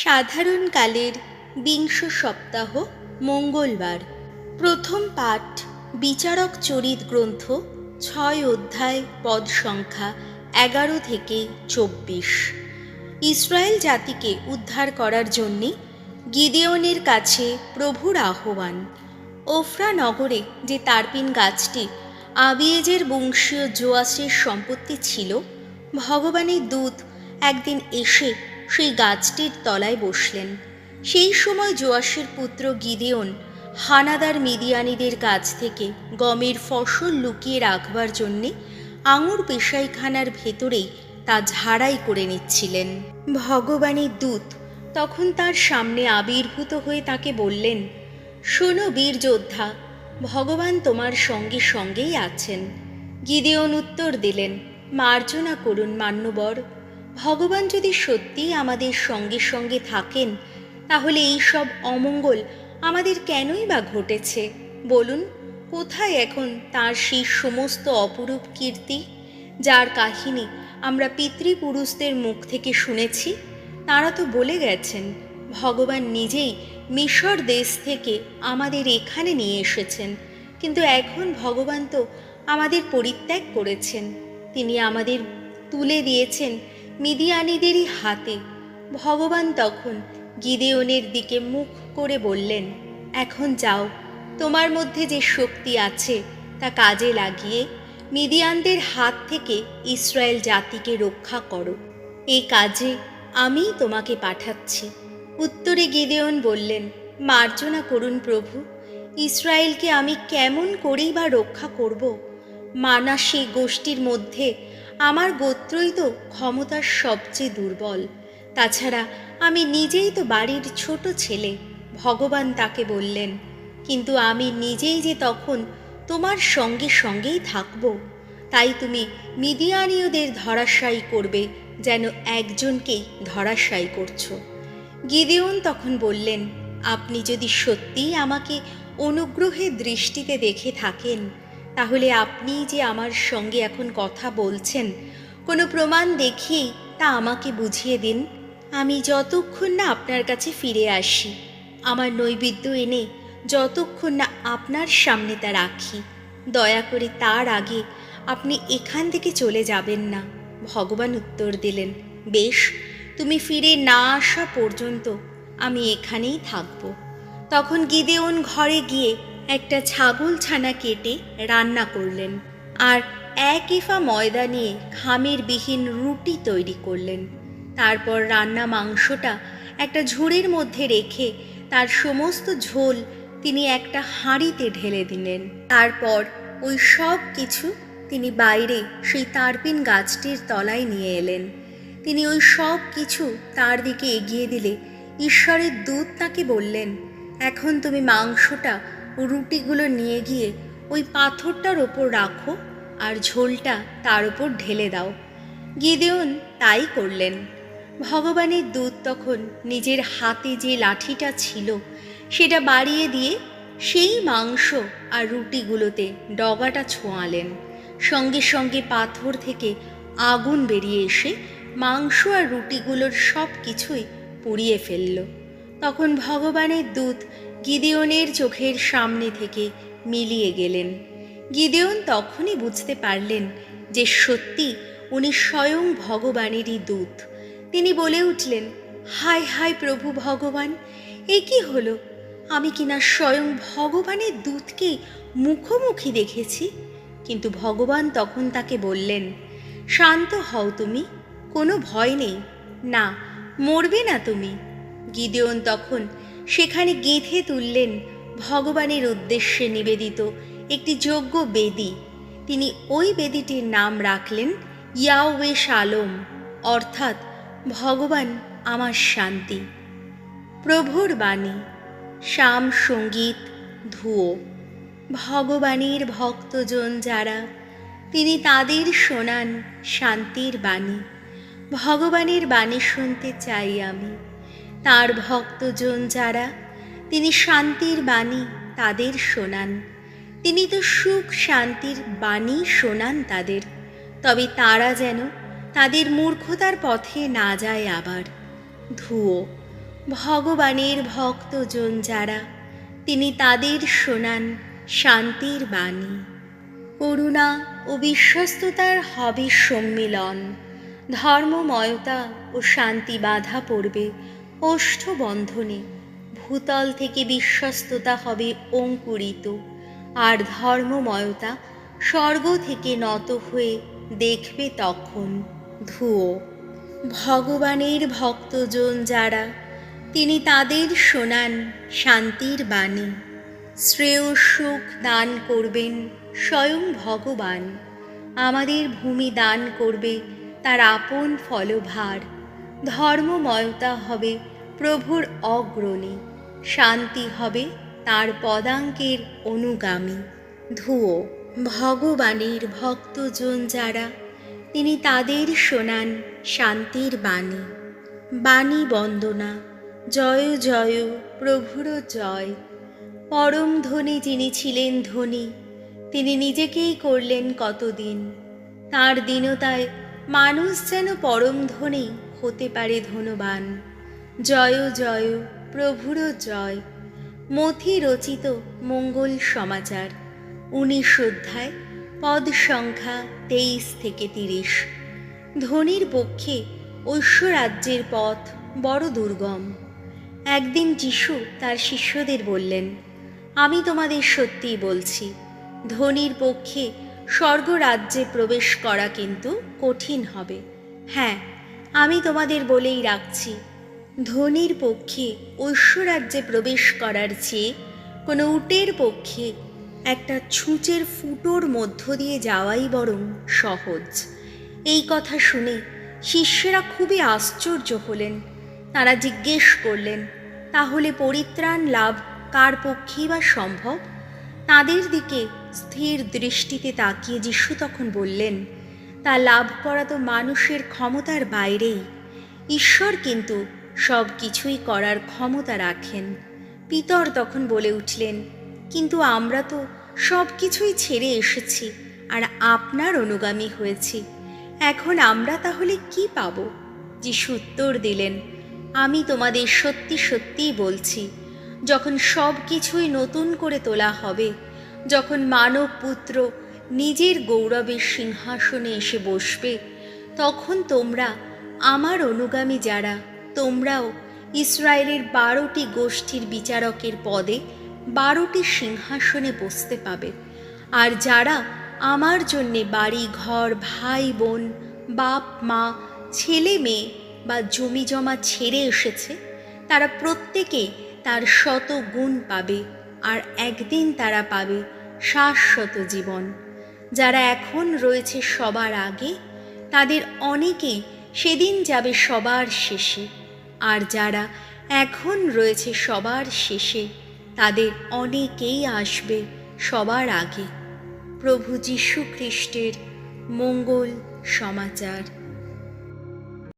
সাধারণকালের বিংশ সপ্তাহ মঙ্গলবার। প্রথম পাঠ বিচারক চরিত গ্রন্থ ৬ অধ্যায় পদ সংখ্যা ১১ থেকে ২৪। ইসরায়েল জাতিকে উদ্ধার করার জন্যে গিদেওনের কাছে প্রভুর আহ্বান। ওফরা নগরে যে তারপিন গাছটি আবিয়েজের বংশীয় জোয়াসের সম্পত্তি ছিল, ভগবানের দূত একদিন এসে সেই গাছটির তলায় বসলেন। সেই সময় জোয়াসের পুত্র গিদেওন হানাদার মিদিয়ানিদের কাছ থেকে গমের ফসল লুকিয়ে রাখবার জন্যে আঙুর পেশাইখানার ভেতরেই তা ঝাড়াই করে নিচ্ছিলেন। ভগবানের দূত তখন তার সামনে আবির্ভূত হয়ে তাকে বললেন, শোনো বীর যোদ্ধা, ভগবান তোমার সঙ্গে সঙ্গেই আছেন। গিদেওন উত্তর দিলেন, মার্জনা করুন মান্যবর, ভগবান যদি সত্যিই আমাদের সঙ্গে সঙ্গে থাকেন, তাহলে এই সব অমঙ্গল আমাদের কেনই বা ঘটেছে বলুন? কোথায় এখন তার সেই সমস্ত অপরূপ কীর্তি, যার কাহিনী আমরা পিতৃপুরুষদের মুখ থেকে শুনেছি? তাঁরা তো বলে গেছেন ভগবান নিজেই মিশর দেশ থেকে আমাদের এখানে নিয়ে এসেছেন, কিন্তু এখন ভগবান তো আমাদের পরিত্যাগ করেছেন। তিনি আমাদের তুলে দিয়েছেন মিদিয়ানিদেরই হাতে। ভগবান তখন গিদেওনের দিকে মুখ করে বললেন, এখন যাও, তোমার মধ্যে যে শক্তি আছে তা কাজে লাগিয়ে মিদিয়ানদের হাত থেকে ইসরায়েল জাতিকে রক্ষা করো। এই কাজে আমিই তোমাকে পাঠাচ্ছি। উত্তরে গিদেওন বললেন, মার্জনা করুন প্রভু, ইসরায়েলকে আমি কেমন করেই বা রক্ষা করব? মানাসে গোষ্ঠীর মধ্যে আমার গোত্রই তো ক্ষমতার সবচেয়ে দুর্বল। তাছাড়া আমি নিজেই তো বাড়ির ছোট ছেলে। ভগবান তাকে বললেন, কিন্তু আমি নিজেই যে তখন তোমার সঙ্গে সঙ্গেই থাকব, তাই তুমি মিদিয়ানীয়দের ধরাশায়ী করবে যেন একজনকেই ধরাশায়ী করছো। গিদেওন তখন বললেন, আপনি যদি সত্যিই আমাকে অনুগ্রহের দৃষ্টিতে দেখে থাকেন, তাহলে আপনি যে আমার সঙ্গে এখন কথা বলছেন, কোনো প্রমাণ দেখিয়েই তা আমাকে বুঝিয়ে দিন। আমি যতক্ষণ না আপনার কাছে ফিরে আসি, আমার নৈবেদ্য এনে যতক্ষণ না আপনার সামনে তা রাখি, দয়া করে তার আগে আপনি এখান থেকে চলে যাবেন না। ভগবান উত্তর দিলেন, বেশ, তুমি ফিরে না আসা পর্যন্ত আমি এখানেই থাকব। তখন গিদেওন ঘরে গিয়ে একটা ছাগল ছানা কেটে রান্না করলেন, আর 1 এফা ময়দা নিয়ে খামির বিহীন রুটি তৈরি করলেন। তারপর রান্না মাংসটা একটা ঝুড়ির মধ্যে রেখে তার সমস্ত ঝোল তিনি একটা হাঁড়িতে ঢেলে দিলেন। তারপর ওই সব কিছু তিনি বাইরে সেই তারপিন গাছটির তলায় নিয়ে এলেন। তিনি ওই সব কিছু তার দিকে এগিয়ে দিলে ঈশ্বরের দূত তাকে বললেন, এখন তুমি মাংসটা ও রুটিগুলো নিয়ে গিয়ে ওই পাথরটার ওপর রাখো আর ঝোলটা তার ওপর ঢেলে দাও। গিদেওন তাই করলেন। ভগবানের দূত তখন নিজের হাতে যে লাঠিটা ছিল সেটা বাড়িয়ে দিয়ে সেই মাংস আর রুটিগুলোতে ডগাটা ছোঁয়ালেন। সঙ্গে সঙ্গে পাথর থেকে আগুন বেরিয়ে এসে মাংস আর রুটিগুলোর সব কিছুই পুড়িয়ে ফেলল। তখন ভগবানের দূত গিদেওনের চোখের সামনে থেকে মিলিয়ে গেলেন। গিদেওন তখনই বুঝতে পারলেন যে সত্যি উনি স্বয়ং ভগবানেরই দূত। তিনি বলে উঠলেন, হায় হায় প্রভু ভগবান, এ কি হলো? আমি কিনা স্বয়ং ভগবানের দূতকে মুখোমুখি দেখেছি। কিন্তু ভগবান তখন তাকে বললেন, শান্ত হও তুমি, কোনো ভয় নেই, না, মরবে না তুমি। গিদেওন তখন সেখানে গেঁথে তুললেন ভগবানের উদ্দেশ্যে নিবেদিত একটি যজ্ঞ বেদী। তিনি ওই বেদীটির নাম রাখলেন ইয়াহওয়ে শালোম, অর্থাৎ ভগবান আমার শান্তি। প্রভুর বাণী, শাম সঙ্গীত ধুয়ো। ভগবানের ভক্তজন যারা, তিনি তাদের শোনান শান্তির বাণী। ভগবানের বাণী শুনতে চাই আমি। তার ভক্তজন যারা, তিনি শান্তির বাণী তাদের শোনান। তিনি তো সুখ শান্তির বাণী শোনান তাদের, তবে তারা যেন তাদের মূর্খতার পথে না যায় আবার। ধুয়ো, ভগবানের ভক্তজন যারা, তিনি তাদের শোনান শান্তির বাণী। করুণা ও বিশ্বস্ততার হবে সম্মিলন, ধর্মময়তা ও শান্তি বাধা পড়বে ওষ্ঠবন্ধনে। ভূতল থেকে বিশ্বস্ততা হবে অঙ্কুরিত, আর ধর্মময়তা স্বর্গ থেকে নত হয়ে দেখবে তখন ধুয়ো। ভগবানের ভক্তজন যারা, তিনি তাদের শোনান শান্তির বাণী। শ্রেয় সুখ দান করবেন স্বয়ং ভগবান, আমাদের ভূমি দান করবে তার আপন ফলভার। ধর্মময়তা হবে প্রভুর অগ্রণী, শান্তি হবে তার পদাঙ্কের অনুগামী। ধুয়ো। ভগবানের ভক্তজন যারা, তিনি তাদের শোনান শান্তির বাণী। বাণী বন্দনা। জয় জয় প্রভুর জয়। পরম ধনী যিনি ছিলেন ধনী, তিনি নিজেকেই করলেন কতদিন। তার দীনতায় মানুষ যেন পরম ধনী হতে পারে ধনবান। জয় জয় প্রভুর জয়। মথি রচিত মঙ্গল সমাচার, 19 অধ্যায়, পদ সংখ্যা 23 থেকে 30। ধনীর পক্ষে ঐশ্বরাজ্যের পথ বড় দুর্গম। একদিন যিশু তার শিষ্যদের বললেন, আমি তোমাদের সত্যিই বলছি, ধনীর পক্ষে স্বর্গরাজ্যে প্রবেশ করা কিন্তু কঠিন হবে। হ্যাঁ, আমি তোমাদের বলেই রাখছি, ধনীর পক্ষে ঐশ্বরাজ্যে প্রবেশ করার চেয়ে কোনো উটের পক্ষে একটা ছুঁচের ফুটোর মধ্য দিয়ে যাওয়াই বরং সহজ। এই কথা শুনে শিষ্যেরা খুবই আশ্চর্য হলেন। তারা জিজ্ঞেস করলেন, তাহলে পরিত্রাণ লাভ কার পক্ষেই বা সম্ভব? তাদের দিকে স্থির দৃষ্টিতে তাকিয়ে যিশু তখন বললেন, তা লাভ করা তো মানুষের ক্ষমতার বাইরেই। ঈশ্বর কিন্তু সব কিছুই করার ক্ষমতা রাখেন। পিতর তখন বলে উঠলেন, কিন্তু আমরা তো সব কিছুই ছেড়ে এসেছি আর আপনার অনুগামী হয়েছি, এখন আমরা তাহলে কি পাব? যিশু উত্তর দিলেন, আমি তোমাদের সত্যি সত্যিই বলছি, যখন সব কিছুই নতুন করে তোলা হবে, যখন মানব পুত্র নিজের গৌরবের সিংহাসনে এসে বসবে, তখন তোমরা আমার অনুগামী যারা, তোমরাও ইসরায়েলের 12টি গোষ্ঠীর বিচারকের পদে 12টি সিংহাসনে বসতে পাবে। আর যারা আমার জন্যে বাড়ি ঘর, ভাই বোন, বাপ মা, ছেলে মেয়ে বা জমি জমা ছেড়ে এসেছে, তারা প্রত্যেকেই তার 100 গুণ পাবে, আর একদিন তারা পাবে শাশ্বত জীবন। যারা এখন রয়েছে সবার আগে, তাদের অনেকেই সেদিন যাবে সবার শেষে, আর যারা এখন রয়েছে সবার শেষে, তাদের অনেকেই আসবে সবার আগে। প্রভু যীশু খ্রিস্টের মঙ্গল সমাচার।